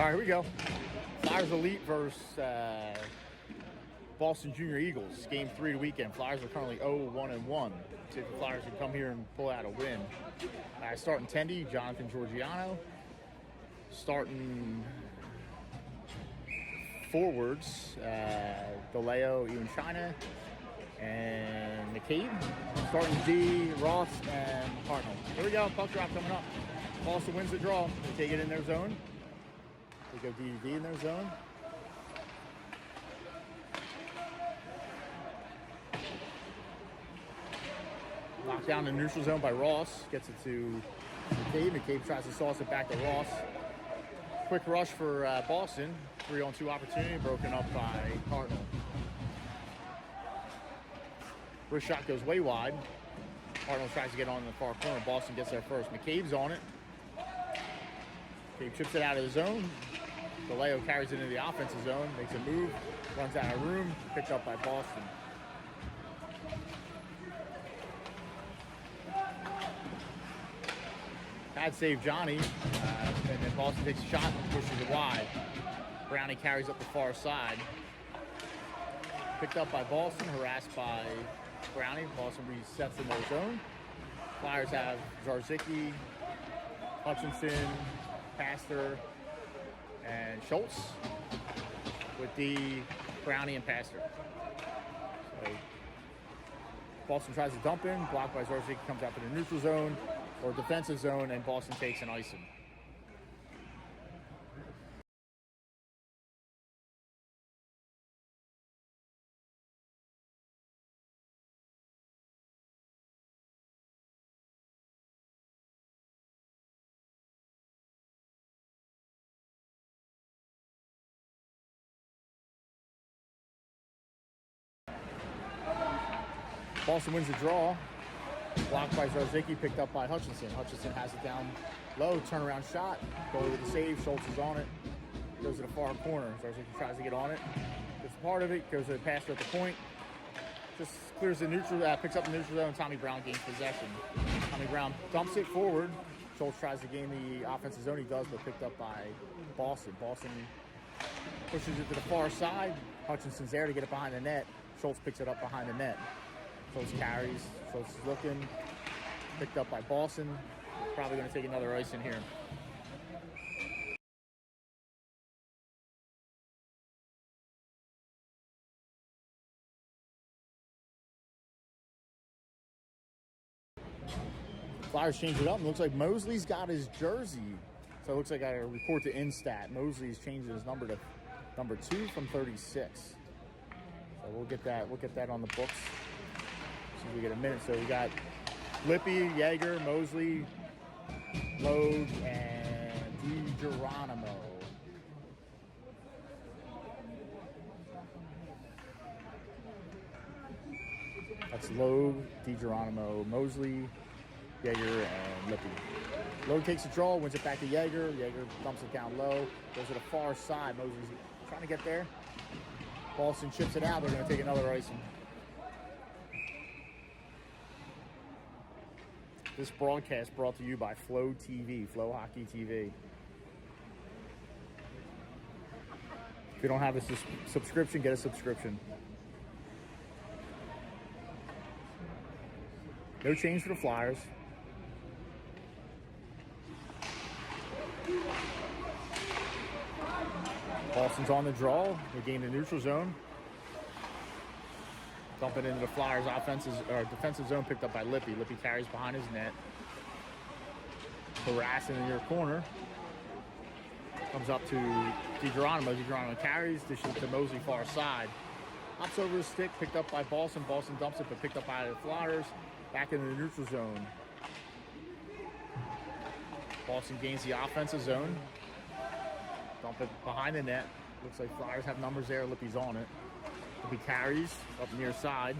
All right, here we go. Flyers Elite versus Boston Junior Eagles. Game 3 of the weekend. Flyers are currently 0-1-1. See if the Flyers can come here and pull out a win. Starting Tendy, Jonathan Georgiano. Starting forwards, DeLeo, Ian China, and McCabe. Starting D, Ross, and Hartnell. Here we go. Puck drop coming up. Boston wins the draw. They take it in their zone. They go D to D in their zone. Knocked down in the neutral zone by Ross. Gets it to McCabe. McCabe tries to sauce it back to Ross. Quick rush for Boston. 3-on-2 opportunity broken up by Hartnell. Wrist shot goes way wide. Hartnell tries to get on in the far corner. Boston gets there first. McCabe's on it. McCabe chips it out of the zone. DeLeo carries it into the offensive zone. Makes a move. Runs out of room. Picked up by Boston. Pad save Johnny. And then Boston takes a shot and pushes it wide. Brownie carries up the far side. Picked up by Boston. Harassed by Brownie. Boston resets in their zone. Flyers have Zarzicki, Hutchinson, Pastor, and Schultz with the Brownie and Pastor. So Boston tries to dump in. Blocked by Zarzicki. Comes out to the neutral zone or defensive zone, and Boston takes an icing. Boston wins the draw. Blocked by Zarzicki, picked up by Hutchinson. Hutchinson has it down low, turnaround shot. Goalie with the save. Schultz is on it. Goes to the far corner. Zarzicki tries to get on it. Gets part of it. Goes to the passer at the point. Just clears the neutral, picks up the neutral zone. Tommy Brown gains possession. Tommy Brown dumps it forward. Schultz tries to gain the offensive zone. He does, but picked up by Boston. Boston pushes it to the far side. Hutchinson's there to get it behind the net. Schultz picks it up behind the net. Schultz carries. Schultz is looking. Picked up by Boston. Probably going to take another ice in here. Flyers change it up. It looks like Mosley's got his jersey. So it looks like I report to Instat. Mosley's changed his number to number 2 from 36. So we'll get that on the books. See if we get a minute. So we got Lippy, Yeager, Mosley, Logue, and DiGeronimo. That's Logue, DiGeronimo, Mosley, Yeager, and Lippy. Logue takes a draw, wins it back to Yeager. Yeager dumps it down low, goes to the far side. Mosley's trying to get there. Boston chips it out. They're going to take another icing. This broadcast brought to you by Flow TV, Flow Hockey TV. If you don't have a subscription, get a subscription. No change for the Flyers. Boston's on the draw. They gain the neutral zone. Dump it into the Flyers' defensive zone, picked up by Lippy. Lippy carries behind his net. Harassing in your corner. Comes up to DiGeronimo. DiGeronimo carries. Dishes to Mosley far side. Hops over the stick, picked up by Boston. Boston dumps it, but picked up by the Flyers. Back into the neutral zone. Boston gains the offensive zone. Dump it behind the net. Looks like Flyers have numbers there. Lippy's on it. Lippy carries up near side.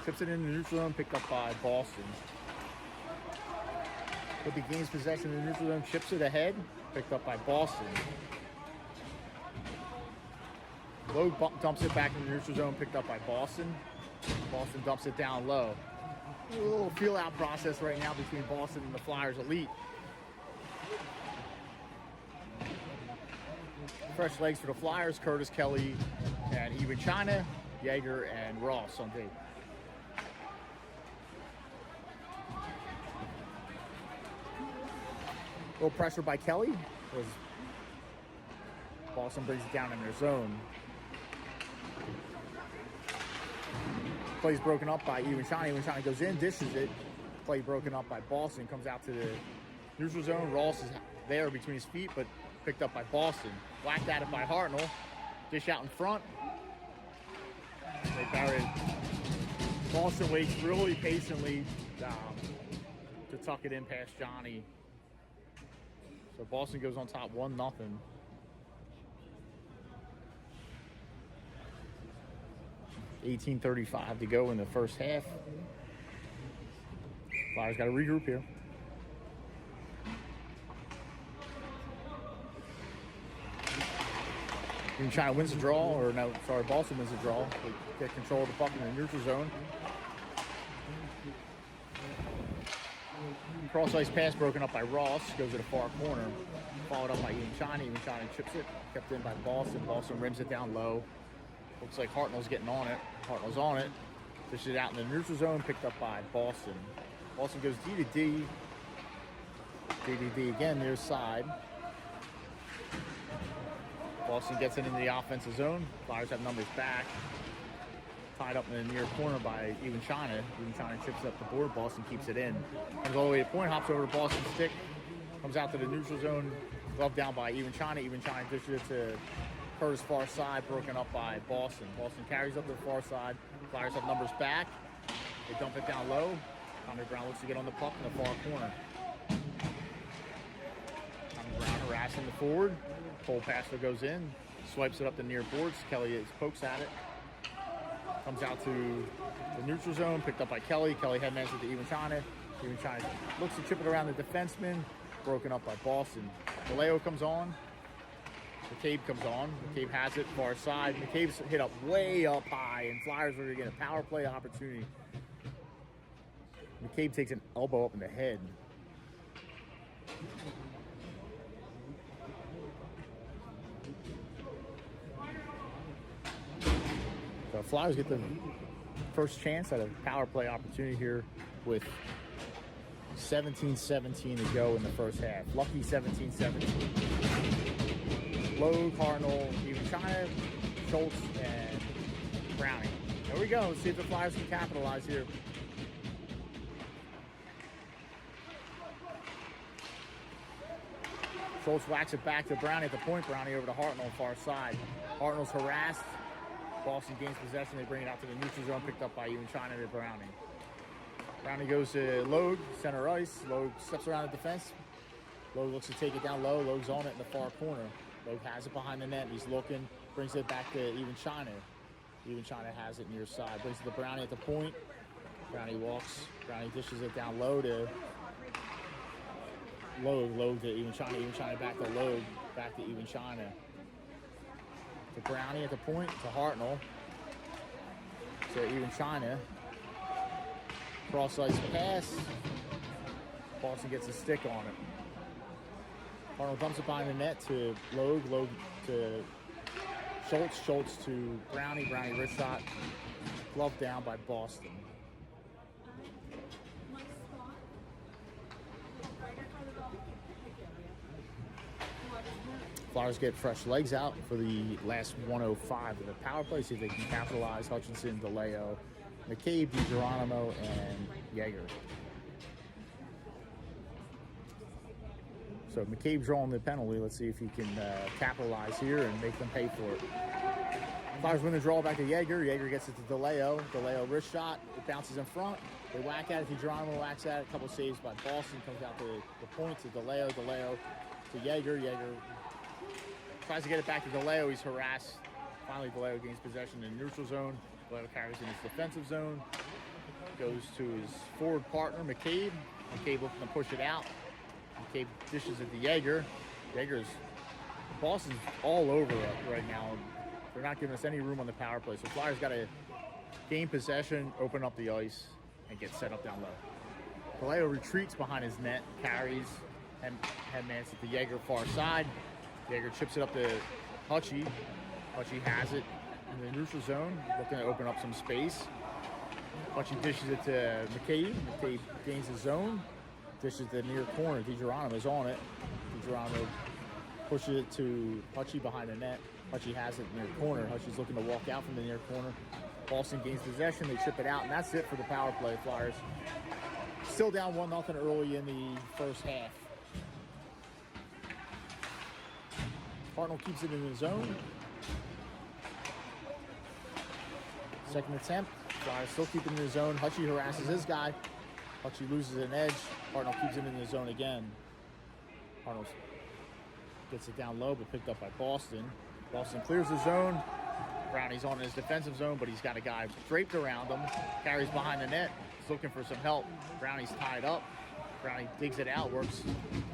Tips it in the neutral zone, picked up by Boston. Lippy gains possession in the neutral zone, chips it ahead, picked up by Boston. Lowe dumps it back in the neutral zone, picked up by Boston. Boston dumps it down low. A little feel-out process right now between Boston and the Flyers Elite. Fresh legs for the Flyers, Curtis, Kelly, and even China, Jaeger, and Ross on tape. A little pressure by Kelly. Boston brings it down in their zone. Play's broken up by Even China. Even China goes in, dishes it. Play broken up by Boston. Comes out to the neutral zone. Ross is there between his feet, but picked up by Boston. Whacked at it by Hartnell. Dish out in front. They bury it. Boston waits really patiently to tuck it in past Johnny. So Boston goes on top 1-0. $18:35 to go in the first half. Flyers got to regroup here. Even China wins the draw, or no, sorry, Boston wins the draw. They get control of the puck in the neutral zone. Cross ice pass broken up by Ross, goes to the far corner. Followed up by Even China. Even China chips it, kept in by Boston. Boston rims it down low. Looks like Hartnell's getting on it. Hartnell's on it. Dishes it out in the neutral zone, picked up by Boston. Boston goes D to D. D to D again, near side. Boston gets it into the offensive zone. Flyers have numbers back. Tied up in the near corner by Even China. Even China chips up the board. Boston keeps it in. Comes all the way to point, hops over to Boston's stick. Comes out to the neutral zone. Glove down by Even China. Even China dishes it to Curtis far side, broken up by Boston. Boston carries up to the far side. Flyers have numbers back. They dump it down low. Tommy Brown looks to get on the puck in the far corner. Tommy Brown harassing the forward. Cole Pastor goes in, swipes it up the near boards. Kelly pokes at it. Comes out to the neutral zone, picked up by Kelly. Kelly headmans it to Even China. Even China looks to chip it around the defenseman. Broken up by Boston. DeLeo comes on. McCabe comes on. McCabe has it far side. McCabe's hit up way up high, and Flyers are going to get a power play opportunity. McCabe takes an elbow up in the head. So Flyers get the first chance at a power play opportunity here with 17-17 to go in the first half. Lucky 17-17. Lowe, Cardinal, Even China, Schultz, and Browning. There we go. Let's see if the Flyers can capitalize here. Schultz whacks it back to Brownie at the point. Brownie over to Hartnell, far side. Hartnell's harassed. Boston gains possession. They bring it out to the neutral zone, picked up by Even China to Browning. Browning goes to Logue, center ice. Logue steps around the defense. Logue looks to take it down low. Logue's on it in the far corner. Logue has it behind the net. He's looking, brings it back to Even China. Even China has it near side. Brings it to Brownie at the point. Brownie walks. Brownie dishes it down low to Logue. Logue to Even China. Even China back to Logue. Back to Even China. To Brownie at the point. To Hartnell. To Even China. Cross ice pass. Boston gets a stick on it. Hartnell dumps it behind the net to Logue. Logue to Schultz. Schultz to Brownie. Brownie wrist shot. Glove down by Boston. Flyers get fresh legs out for the last 105 of the power play. See if they can capitalize. Hutchinson, DeLeo, McCabe, DiGeronimo, and Jaeger. So McCabe drawing the penalty. Let's see if he can capitalize here and make them pay for it. Flyers win the draw back to Jaeger. Jaeger gets it to DeLeo. DeLeo wrist shot. It bounces in front. They whack at it. DiGeronimo whacks at it. A couple saves by Boston. Comes out to the point to DeLeo. DeLeo to Jaeger. Jaeger tries to get it back to DeLeo. He's harassed. Finally, DeLeo gains possession in the neutral zone. DeLeo carries in his defensive zone. Goes to his forward partner, McCabe. McCabe looking to push it out. McCabe dishes it to Jaeger. Boston's all over it right now. They're not giving us any room on the power play. So Flyers got to gain possession, open up the ice, and get set up down low. DeLeo retreats behind his net, carries, and headmans it to Jaeger far side. Jaeger chips it up to Hutchie. Hutchie has it in the neutral zone, looking to open up some space. Hutchie dishes it to McCabe. McCabe gains the zone, dishes it to the near corner. DiGeronimo's on it. DiGeronimo pushes it to Hutchie behind the net. Hutchie has it near corner. Hutchie's looking to walk out from the near corner. Boston gains possession. They chip it out, and that's it for the power play. Flyers still down 1-0 early in the first half. Hartnell keeps it in the zone. Second attempt. Flyers still keep it in the zone. Hutchie harasses his guy. Hutchie loses an edge. Hartnell keeps it in the zone again. Hartnell gets it down low, but picked up by Boston. Boston clears the zone. Brownie's on his defensive zone, but he's got a guy draped around him. Carries behind the net. He's looking for some help. Brownie's tied up. Brownie digs it out, works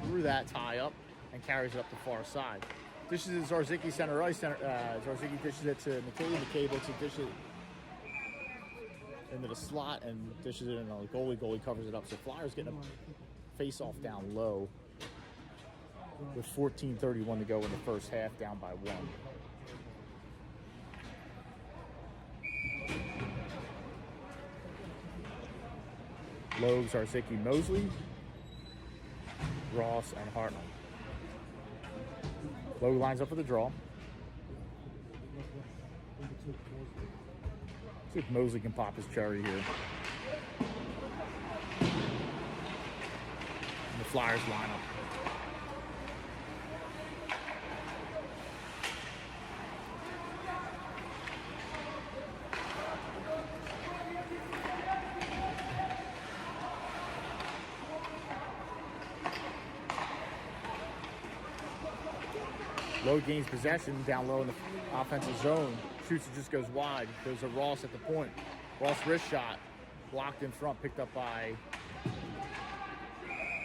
through that tie up, and carries it up the far side. Dishes it to Zarzicki center ice. Zarzicki dishes it to McCabe. McCabe looks to dish it into the slot and dishes it in on the goalie. Goalie covers it up. So Flyers getting a face-off down low with 14:31 to go in the first half, down by 1. Logue, Zarzicki, Mosley, Ross, and Hartnell. Logue lines up for the draw. See if Mosley can pop his cherry here. And the Flyers line up. Logue gains possession down low in the offensive zone. Shoots, it just goes wide. Goes to Ross at the point. Ross wrist shot. Blocked in front, picked up by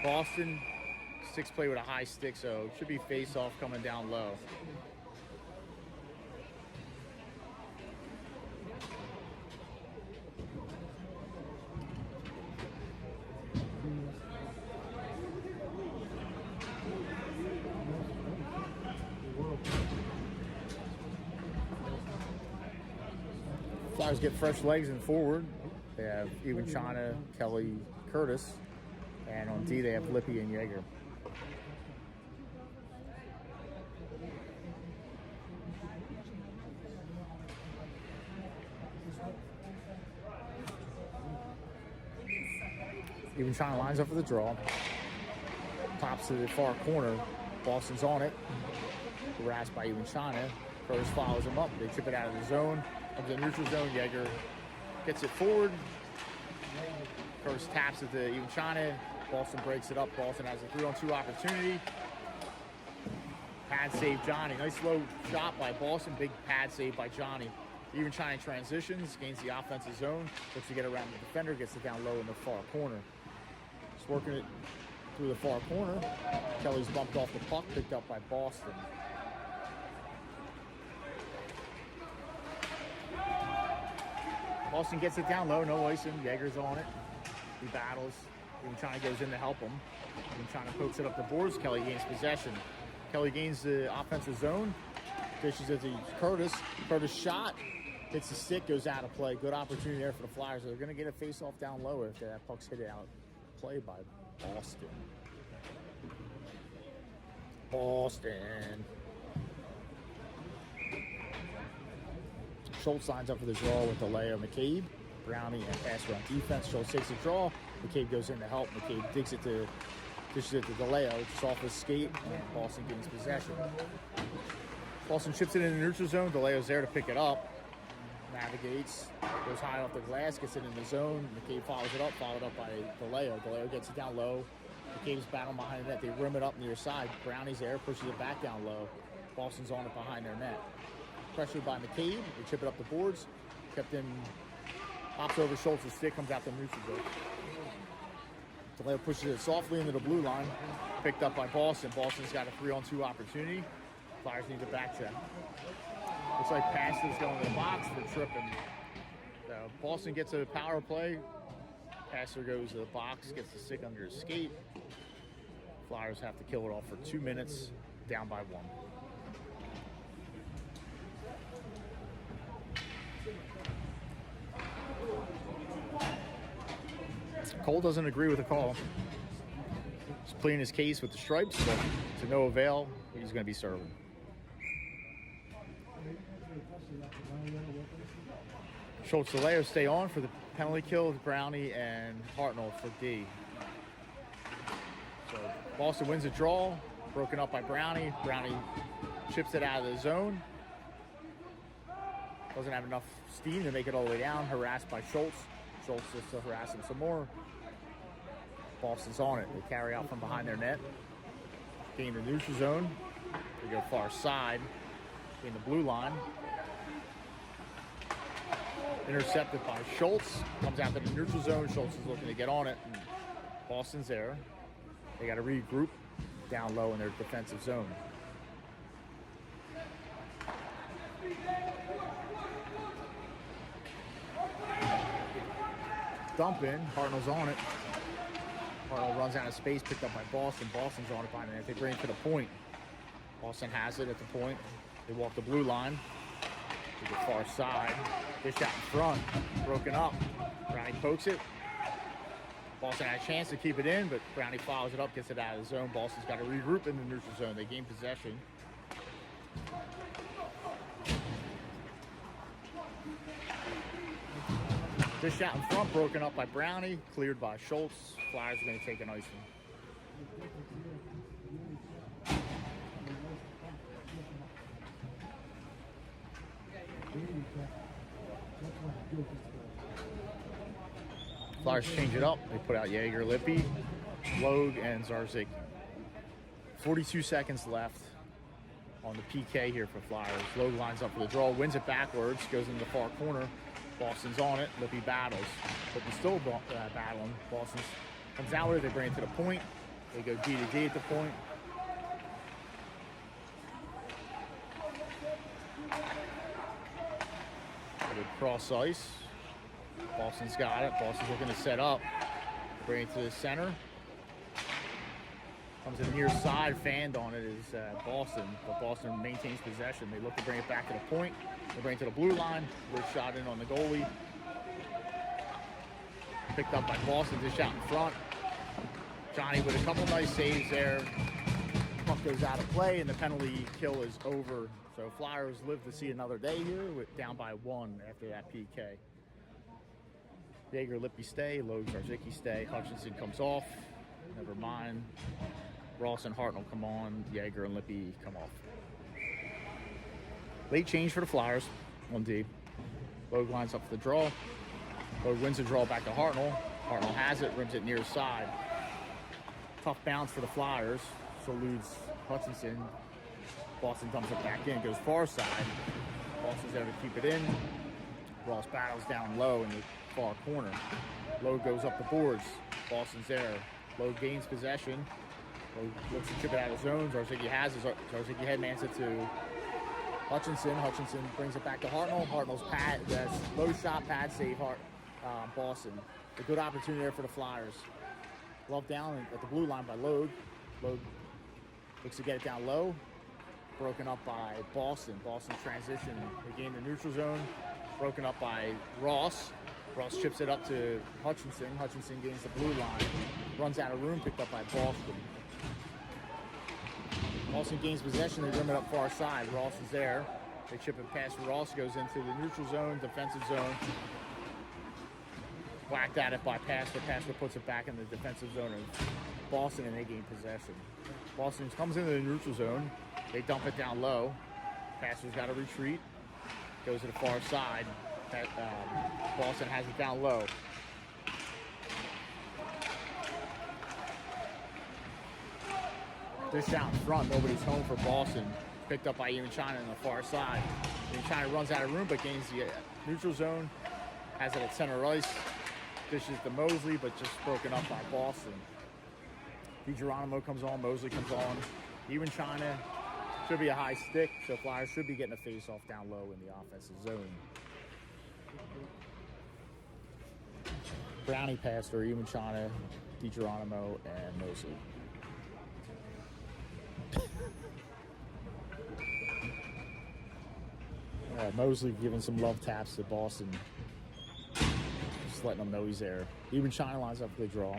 Boston. Sticks play with a high stick, so it should be face-off coming down low. Flyers get fresh legs in forward. They have Ivan China, Kelly, Curtis, and on D they have Lippy and Yeager. Ivan China lines up for the draw. Pops to the far corner. Boston's on it. Harassed by Ivan China. Curtis follows him up. They chip it out of the zone. Comes in neutral zone. Yeager gets it forward. Curtis taps it to Ivan China. Boston breaks it up. Boston has a 3-on-2 opportunity. Pad save Johnny. Nice low shot by Boston. Big pad save by Johnny. Ivan China transitions, gains the offensive zone. Looks to get around the defender. Gets it down low in the far corner. Just working it through the far corner. Kelly's bumped off the puck. Picked up by Boston. Boston gets it down low, no icing. Yeager's on it. He battles. Even China goes in to help him. Even China pokes it up the boards. Kelly gains possession. Kelly gains the offensive zone. Dishes it to Curtis. Curtis shot. Hits the stick, goes out of play. Good opportunity there for the Flyers. They're going to get a face-off down low if that puck's hit out. Play by Boston. Boston. Schultz lines up for the draw with DeLeo, McCabe, Brownie, and passer on defense. Schultz takes the draw. McCabe goes in to help. McCabe dishes it to DeLeo. Just off his skate, and Boston gains possession. Boston chips it in the neutral zone. DeLeo's there to pick it up. Navigates, goes high off the glass, gets it in the zone. McCabe follows it up, followed up by DeLeo. DeLeo gets it down low. McCabe's battling behind the net. They rim it up near side. Brownie's there, pushes it back down low. Boston's on it behind their net. Pressured by McCabe. They chip it up the boards. Kept in, hops over Schultz's stick, comes out the neutral zone. DeLeo pushes it softly into the blue line. Picked up by Boston. Boston's got a 3-on-2 opportunity. Flyers need to back check. Looks like Paster's going to the box for tripping. So Boston gets a power play. Passer goes to the box, gets the stick under his skate. Flyers have to kill it off for 2 minutes, down by 1. Cole doesn't agree with the call. He's pleading his case with the stripes, but to no avail. He's going to be serving. Schultz and Leo stay on for the penalty kill with Brownie and Hartnell for D. So Boston wins a draw, broken up by Brownie. Brownie chips it out of the zone. Doesn't have enough steam to make it all the way down. Harassed by Schultz. Schultz just to harass him some more. Boston's on it. They carry out from behind their net. Gain the neutral zone. They go far side. Gain the blue line. Intercepted by Schultz. Comes out to the neutral zone. Schultz is looking to get on it. And Boston's there. They got to regroup down low in their defensive zone. Dump in. Hartnell's on it. Hartnell runs out of space, picked up by Boston. Boston's on it by the net. They bring it to the point. Boston has it at the point. They walk the blue line to the far side. Dish out in front. Broken up. Brownie pokes it. Boston had a chance to keep it in, but Brownie follows it up, gets it out of the zone. Boston's got to regroup in the neutral zone. They gain possession. Dish out in front, broken up by Brownie, cleared by Schultz. Flyers are going to take an icing. Flyers change it up. They put out Jaeger, Lippy, Logue, and Zarzicki. 42 seconds left on the PK here for Flyers. Logue lines up for the draw, wins it backwards, goes into the far corner. Boston's on it. Lippy battles. Lippy's still battling. Boston comes out with it. They bring it to the point. They go D to D at the point. They cross ice. Boston's got it. Boston's looking to set up. Bring it to the center. Comes to the near side. Fanned on it is Boston, but Boston maintains possession. They look to bring it back to the point. They bring it to the blue line. Good shot in on the goalie. Picked up by Boston. Dish out in front. Johnny with a couple nice saves there. Puck goes out of play, and the penalty kill is over. So Flyers live to see another day here, with down by 1 after that PK. Jaeger, Lippy stay. Logue, Zarzicki stay. Hutchinson comes off. Never mind. Ross and Hartnell come on. Jaeger and Lippy come off. Late change for the Flyers on D. Logue lines up for the draw. Logue wins the draw back to Hartnell. Hartnell has it, rims it near side. Tough bounce for the Flyers. So eludes Hutchinson. Boston dumps it back in, goes far side. Boston's there to keep it in. Ross battles down low in the far corner. Logue goes up the boards. Boston's there. Logue gains possession. Logue looks to chip it out of zone. Zarzicki has it. Zarzicki headmans it to Hutchinson. Hutchinson brings it back to Hartnell. Hartnell's pad, that's low shot pad save. Boston. A good opportunity there for the Flyers. Glove down at the blue line by Logue. Logue looks to get it down low. Broken up by Boston. Boston's transition. They gain the neutral zone. Broken up by Ross. Ross chips it up to Hutchinson. Hutchinson gains the blue line. Runs out of room, picked up by Boston. Boston gains possession. They rim it up far side. Ross is there. They chip it past Ross. Goes into the neutral zone, defensive zone. Whacked at it by Pastor. Pastor puts it back in the defensive zone of Boston, and they gain possession. Boston comes into the neutral zone. They dump it down low. Pastor's got to retreat. Goes to the far side. Boston has it down low. Dish out in front. Nobody's home for Boston. Picked up by Evan China on the far side. Evan China runs out of room, but gains the neutral zone. Has it at center ice. Dishes to Mosley, but just broken up by Boston. DiGeronimo comes on. Mosley comes on. Evan China. Should be a high stick, so Flyers should be getting a face-off down low in the offensive zone. Brownie Pastor, Evan China, DiGeronimo, and Mosley. Mosley giving some love taps to Boston. Just letting them know he's there. Even China lines up for the draw.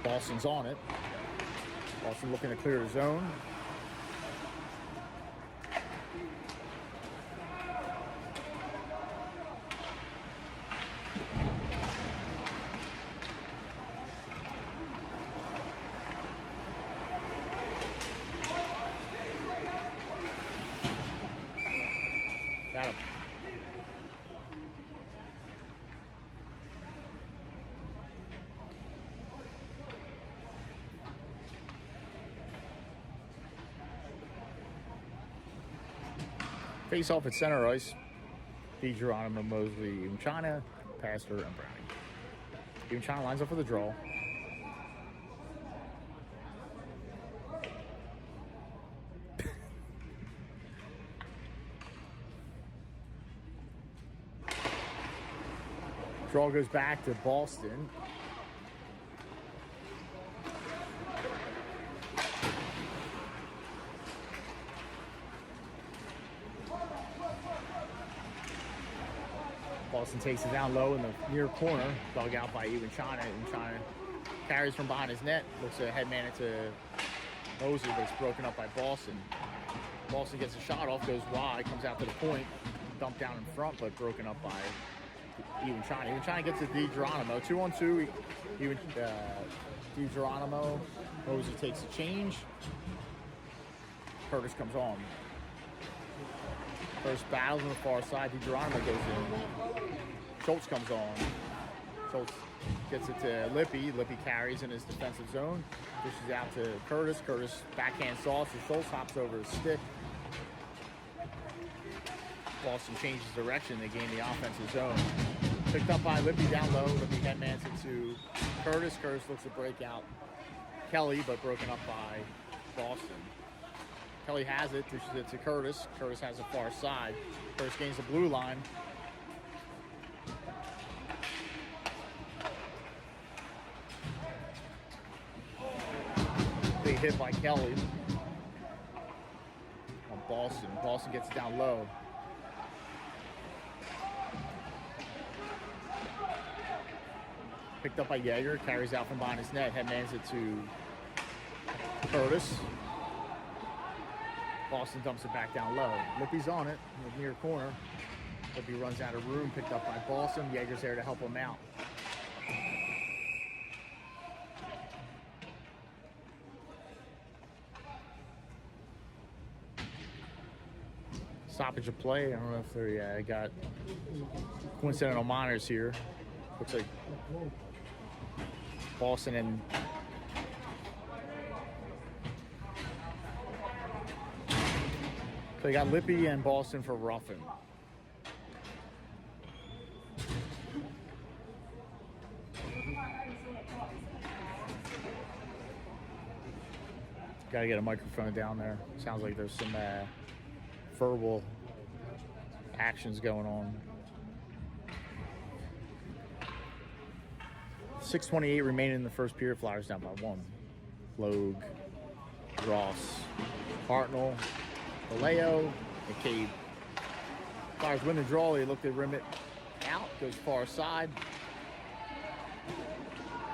Boston's on it. Boston looking to clear the zone. Got him. Face off at center ice. DeGeronimo, Mosley, even China, Pastor, and Browning. Even China lines up for the draw. Draw goes back to Boston. Boston takes it down low in the near corner, dug out by Even China. And China carries from behind his net, looks a headman into Mosley, but it's broken up by Boston. Boston gets a shot off, goes wide, comes out to the point, dumped down in front, but broken up by Even China. Even China gets to DeGeronimo. 2-on-2. Even DeGeronimo. Mosley takes a change. Curtis comes on. First battles on the far side. DeGeronimo goes in. Schultz comes on. Schultz gets it to Lippy. Lippy carries in his defensive zone. Dishes out to Curtis. Curtis backhand sauce. So Schultz hops over his stick. Boston changes direction. They gain the offensive zone. Picked up by Lippy down low. Lippy headmans it to Curtis. Curtis looks to break out Kelly, but broken up by Boston. Kelly has it, dishes it to Curtis. Curtis has the far side. Curtis gains the blue line. Big hit by Kelly on Boston. Boston gets it down low. Picked up by Yeager, carries out from behind his net, headmans it to Curtis. Boston dumps it back down low. Lippy's on it in the near corner. Lippy runs out of room, picked up by Boston. Yeager's there to help him out. Stoppage of play. I don't know if they got coincidental minors here. Looks like Boston and so they got Lippy and Boston for roughing. Got to get a microphone down there. Sounds like there's some verbal actions going on. 6:28 remaining in the first period. Flyers down by 1. Logue, Ross, Hartnell, Vallejo, McCabe. Flyers win the draw. They look to rim it out. Goes far side.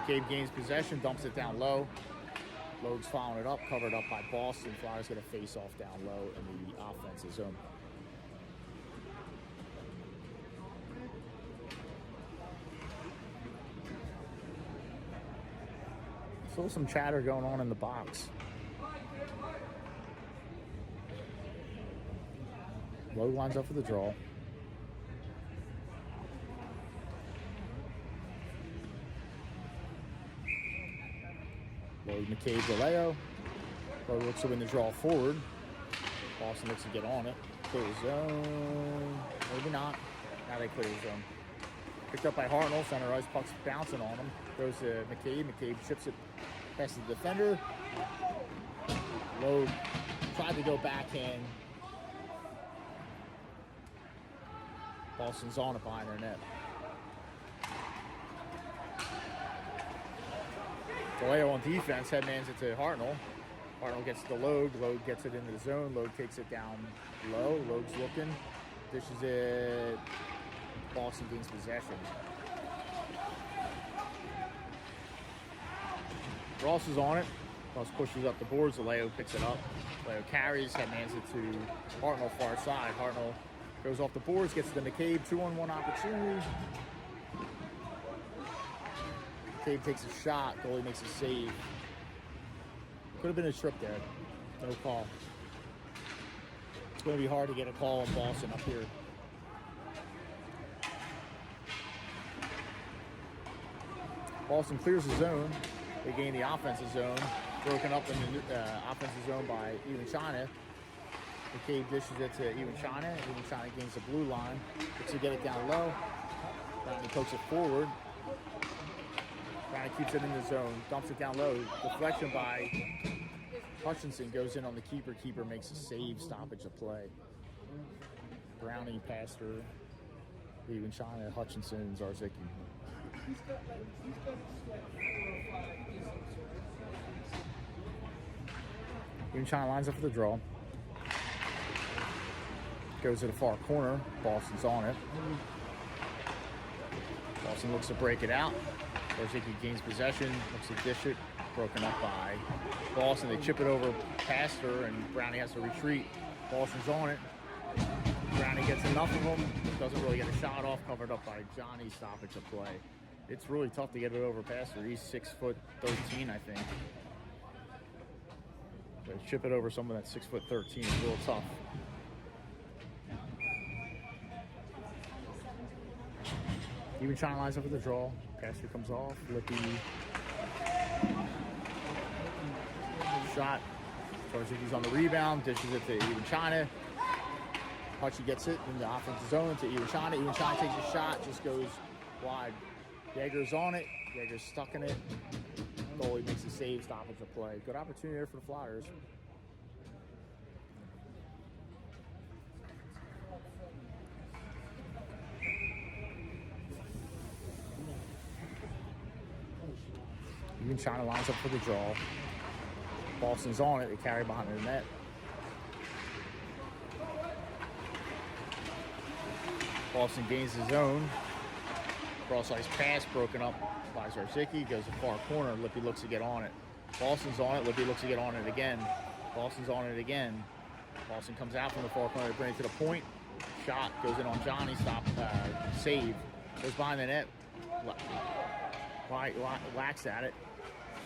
McCabe gains possession. Dumps it down low. Logue's following it up. Covered up by Boston. Flyers get a face-off down low in the offensive zone. Still some chatter going on in the box. Logue lines up for the draw. Logue, McCabe, Vallejo. Logue looks to win the draw forward. Boston looks to get on it. Clear the zone. Maybe not. Now they clear the zone. Picked up by Hartnell. Center ice, puck's bouncing on him. Goes to McCabe. McCabe chips it past the defender. Logue tried to go backhand. Boston's on it behind their net. Vallejo on defense, headmans it to Hartnell. Hartnell gets to Logue. Logue gets it into the zone. Logue takes it down low. Logue's looking. Dishes it. Boston gains possession. Ross is on it. Ross pushes up the boards. Aleo picks it up. Aleo carries. Hands it to Hartnell far side. Hartnell goes off the boards. Gets it to McCabe. 2-on-1 opportunity. McCabe takes a shot. Goalie makes a save. Could have been a trip there. No call. It's going to be hard to get a call on Boston up here. Boston clears the zone. They gain the offensive zone. Broken up in the offensive zone by Even China. McCabe dishes it to Even China. Even China gains the blue line. Looks to get it down low. Brownie pokes it forward. Brownie keeps it in the zone. Dumps it down low. Deflection by Hutchinson goes in on the keeper. Keeper makes a save, stoppage of play. Brownie, Pastor, Even China, Hutchinson, Zarzicki. Even China lines up for the draw. Goes to the far corner. Boston's on it. Boston looks to break it out. Zarzicki gains possession. Looks to dish it. Broken up by Boston. They chip it over Pastor, and Brownie has to retreat. Boston's on it. Brownie gets enough of them. Doesn't really get a shot off. Covered up by Johnny. Stoppage of play. It's really tough to get it over Pastor. He's 6'13", I think. So chip it over someone that's 6'13" is a little tough. Even China lines up with the draw. Pastor comes off. Lippy shot. Zarzicki's on the rebound. Dishes it to Even China. Hutchie gets it in the offensive zone to Even China. Even China takes a shot. Just goes wide. Jaeger's on it. Jaeger's stuck in it. Goalie makes a save, stoppage of play. Good opportunity there for the Flyers. Even China lines up for the draw. Boston's on it. They carry behind the net. Boston gains his own. Cross-ice pass broken up by Zarzicki. Goes to far corner. Lippy looks to get on it. Boston's on it. Lippy looks to get on it again. Boston's on it again. Boston comes out from the far corner. They bring it to the point. Shot goes in on Johnny. Stop. Save. Goes behind the net. Whacks at it.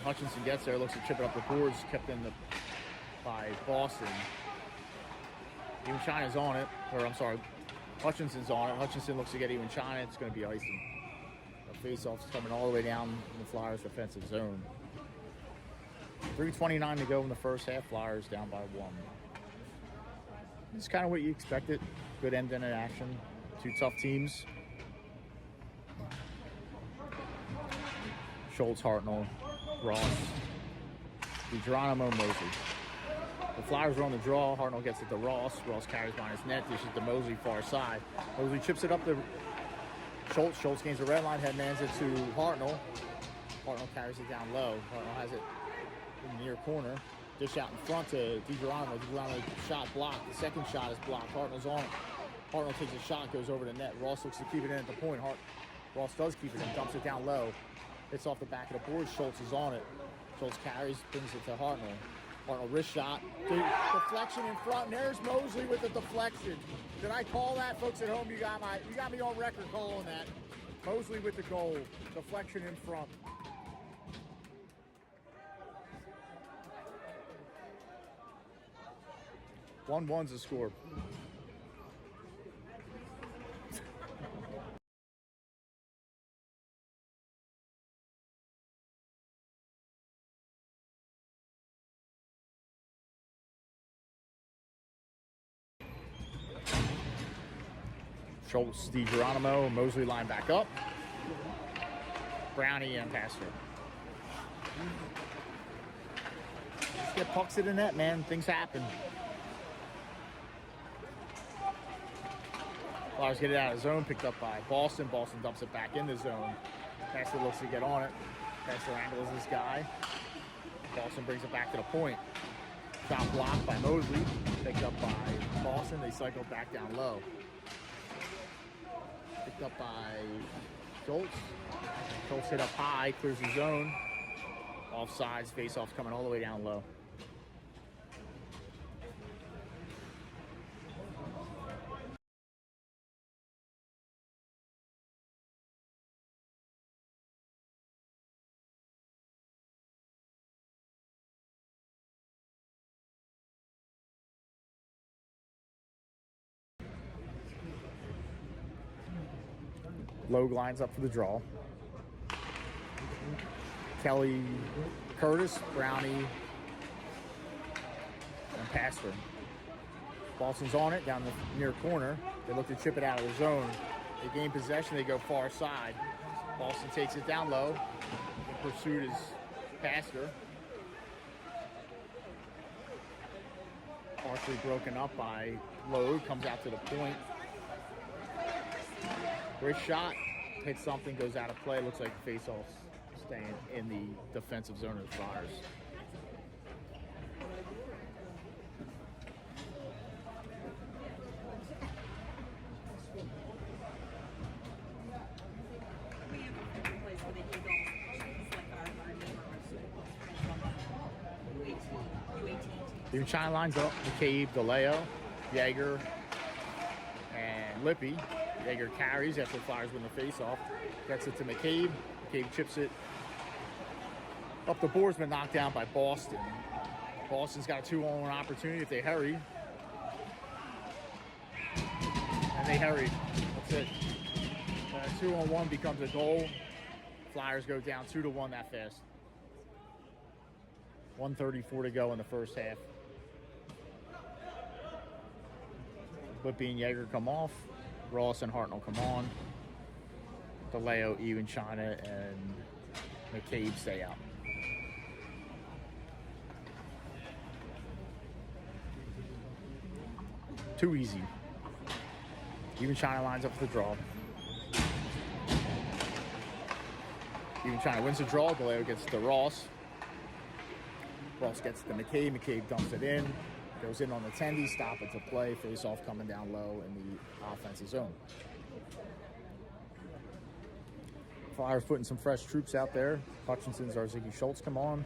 Hutchinson gets there. Looks to chip it up the boards. Kept in by Boston. Even China's on it. Or I'm sorry. Hutchinson's on it. Hutchinson looks to get Even China. It's going to be icing. The face-off's coming all the way down in the Flyers' defensive zone. 3:29 to go in the first half. Flyers down by 1. It's kind of what you expected. Good end-to-end action. Two tough teams. Schultz, Hartnell, Ross, DiGeronimo, Mosley. The Flyers are on the draw. Hartnell gets it to Ross. Ross carries behind his net. Dishes to Mosley far side. Mosley chips it up to Schultz. Schultz gains the red line. Headmans it to Hartnell. Hartnell carries it down low. Hartnell has it in the near corner. Dish out in front to DiGeronimo. DiGeronimo shot blocked. The second shot is blocked. Hartnell's on it. Hartnell takes a shot, goes over the net. Ross looks to keep it in at the point. Ross does keep it in. Dumps it down low. It's off the back of the board. Schultz is on it. Schultz carries, brings it to Hartnell. Hartnell wrist shot. Deflection in front. And there's Mosley with the deflection. Did I call that, folks at home? You got me on record calling that. Mosley with the goal. Deflection in front. One's the score. Schultz, DiGeronimo, Mosley line back up. Brownie and Pastor. Just get pucks to the net, man. Things happen. Flyers get it out of zone, picked up by Boston. Boston dumps it back in the zone. Pastor looks to get on it. Pastor angles this guy. Boston brings it back to the point. Shot blocked by Mosley, picked up by Boston. They cycle back down low. Picked up by Schultz. Schultz hit up high, clears the zone. Offsides, face-offs coming all the way down low. Logue lines up for the draw. Kelly, Curtis, Brownie, and Pastor. Boston's on it down the near corner. They look to chip it out of the zone. They gain possession. They go far side. Boston takes it down low. In pursuit is Pastor. Partially broken up by Logue. Comes out to the point. Great shot. Hits something, goes out of play. Looks like the face-off's staying in the defensive zone of the Flyers. The China lines up. McCabe, DeLeo, Yeager, and Lippy. Yeager carries after the Flyers win the face-off. Gets it to McCabe. McCabe chips it up the boards, but knocked down by Boston. Boston's got a 2-on-1 opportunity if they hurry. And they hurry. That's it. 2-on-1 becomes a goal. Flyers go down 2-1 that fast. 1:34 to go in the first half. Lippy and Yeager come off. Ross and Hartnell come on. DeLeo, Ewan, China, and McCabe stay out. Too easy. Ewan China lines up for the draw. Ewan China wins the draw. DeLeo gets to Ross. Ross gets to McCabe. McCabe dumps it in. Goes in on the tendy, stop it to play, face-off coming down low in the offensive zone. Flyers putting some fresh troops out there. Hutchinson, Zarzicki, Schultz come on.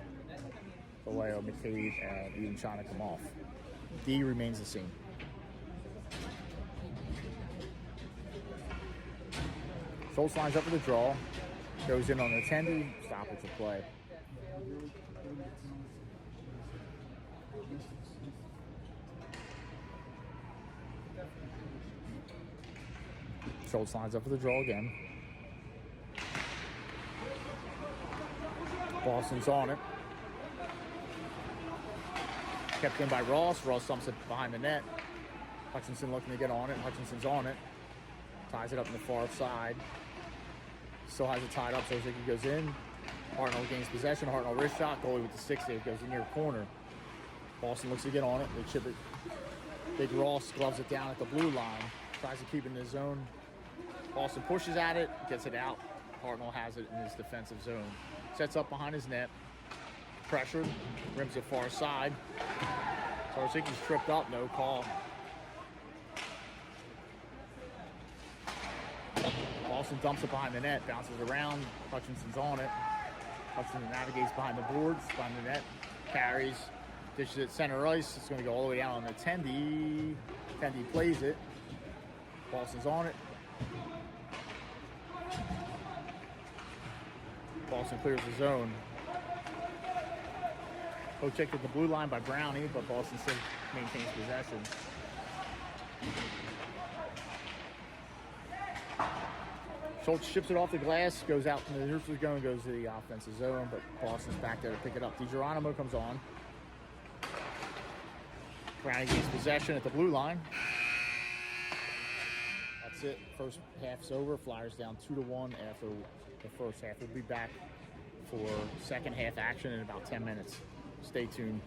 DeLeo, McCabe, and Ewan China come off. D remains the same. Schultz lines up for the draw. Goes in on the tendy, stop it to play. Schultz lines up for the draw again. Boston's on it. Kept in by Ross. Ross dumps it behind the net. Hutchinson looking to get on it. Hutchinson's on it. Ties it up in the far side. Still has it tied up, so Zarzicki goes in. Hartnell gains possession. Hartnell wrist shot. Goalie with the 6-8 goes in near corner. Boston looks to get on it. They chip it. Big Ross gloves it down at the blue line. Tries to keep it in his zone. Boston pushes at it, gets it out. Hartnell has it in his defensive zone. Sets up behind his net. Pressured. Rims it far side. Zarzicki's tripped up. No call. Boston dumps it behind the net. Bounces around. Hutchinson's on it. Hutchinson navigates behind the boards, behind the net. Carries. Dishes it center ice. It's going to go all the way down on the tendy. Tendy plays it. Boston's on it. Boston clears the zone. Poke checked at the blue line by Brownie, but Boston still maintains possession. Schultz ships it off the glass, goes out from the neutral zone, goes to the offensive zone, but Boston's back there to pick it up. DiGeronimo comes on. Brownie gains possession at the blue line. That's it. First half's over. Flyers down 2-1 after the first half. We'll be back for second half action in about 10 minutes. Stay tuned.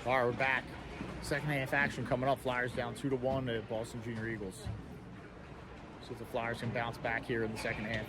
All right, we're back. Second half action coming up. Flyers down 2-1 to Boston Junior Eagles. See if the Flyers can bounce back here in the second half.